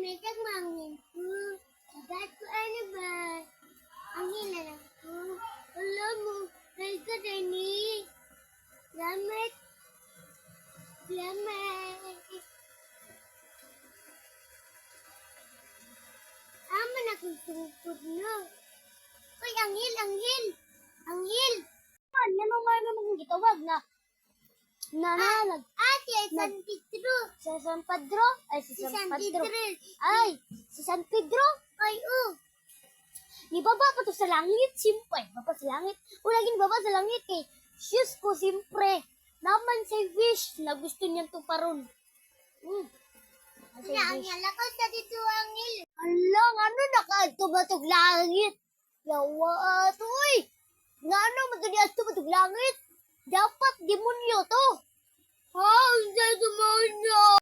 may tagmangin ko. Sabat ko ano ba? Ang hinalang ko. Alam mo, kay ka dani. Salamat. Salamat. Aman akong tungkod na. Uy, anghel, anghel. Anghel. Ano nga mong gitawag na nanalag Ate, San Pedro. sa San Pedro? Ay, Si San Pedro. Ay, si San Pedro? Ay, Ni baba pa to sa langit, simpre. Baba sa langit. Ulagin baba sa langit eh. Diyos ko, simpre. Naman sa wish na gusto niyang tuparon. Wala, anghel ako sa dito, anghel. Alang, ano nakaatubatog langit? Yawa, atoy. Nga ano, matunias-tubatog langit? Dapat demonyo to. Oh, sa demonyo.